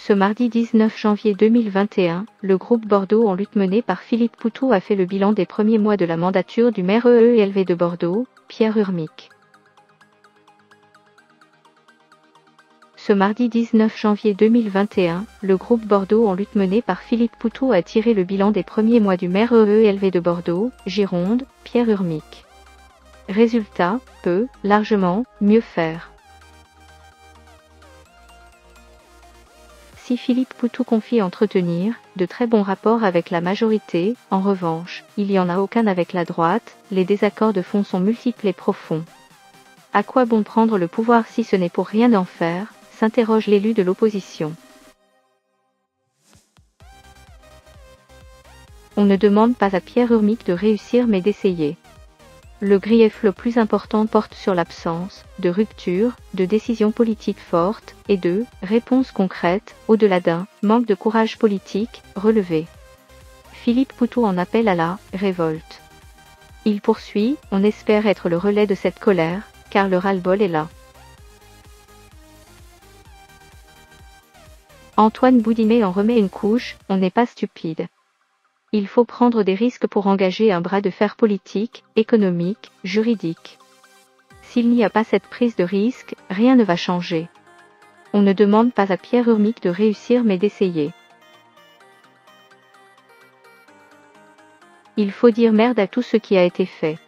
Ce mardi 19 janvier 2021, le groupe Bordeaux en lutte mené par Philippe Poutou a fait le bilan des premiers mois de la mandature du maire EELV de Bordeaux, Pierre Urmic. Ce mardi 19 janvier 2021, le groupe Bordeaux en lutte mené par Philippe Poutou a tiré le bilan des premiers mois du maire EELV de Bordeaux, Gironde, Pierre Urmic. Résultat, peu, largement, mieux faire. Si Philippe Poutou confie entretenir de très bons rapports avec la majorité, en revanche, il n'y en a aucun avec la droite, les désaccords de fond sont multiples et profonds. À quoi bon prendre le pouvoir si ce n'est pour rien en faire, s'interroge l'élu de l'opposition. On ne demande pas à Pierre Urmic de réussir mais d'essayer. Le grief le plus important porte sur l'absence de rupture, de décision politique forte, et de réponse concrète, au-delà d'un manque de courage politique relevé. Philippe Poutou en appelle à la révolte. Il poursuit, on espère être le relais de cette colère, car le ras-le-bol est là. Antoine Boudimet en remet une couche, on n'est pas stupide. Il faut prendre des risques pour engager un bras de fer politique, économique, juridique. S'il n'y a pas cette prise de risque, rien ne va changer. On ne demande pas à Pierre Urmic de réussir mais d'essayer. Il faut dire merde à tout ce qui a été fait.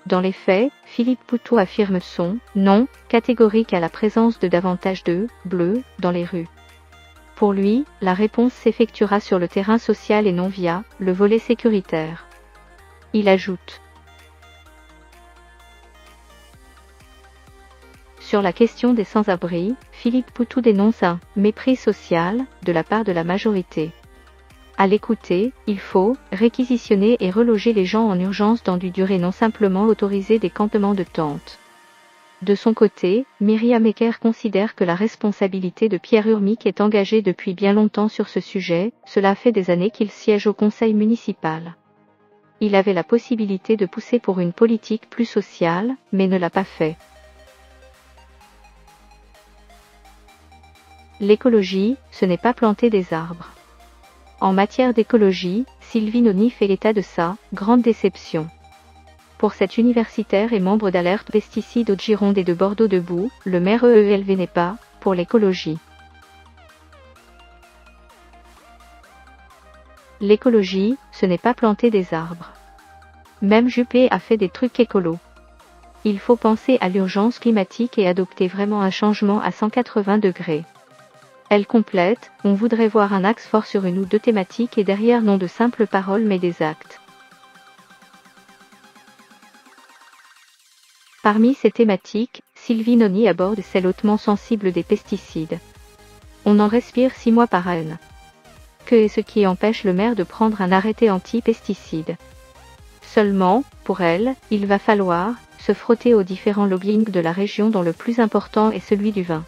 Dans les faits, Philippe Poutou affirme son non catégorique à la présence de davantage de bleus dans les rues. Pour lui, la réponse s'effectuera sur le terrain social et non via le volet sécuritaire. Il ajoute. Sur la question des sans-abri, Philippe Poutou dénonce un mépris social de la part de la majorité. À l'écouter, il faut réquisitionner et reloger les gens en urgence dans du dur et non simplement autoriser des campements de tentes. De son côté, Myriam Ecker considère que la responsabilité de Pierre Urmic est engagée depuis bien longtemps sur ce sujet, cela fait des années qu'il siège au conseil municipal. Il avait la possibilité de pousser pour une politique plus sociale, mais ne l'a pas fait. L'écologie, ce n'est pas planter des arbres. En matière d'écologie, Sylvie Noni fait l'état de sa grande déception. Pour cet universitaire et membre d'Alerte Pesticides de Gironde et de Bordeaux Debout, le maire EELV n'est pas pour l'écologie. L'écologie, ce n'est pas planter des arbres. Même Juppé a fait des trucs écolos. Il faut penser à l'urgence climatique et adopter vraiment un changement à 180 degrés. Elle complète, on voudrait voir un axe fort sur une ou deux thématiques et derrière non de simples paroles mais des actes. Parmi ces thématiques, Sylvie Noni aborde celle hautement sensible des pesticides. On en respire 6 mois par an. Que est ce qui empêche le maire de prendre un arrêté anti-pesticides? Seulement, pour elle, il va falloir se frotter aux différents lobbyings de la région dont le plus important est celui du vin.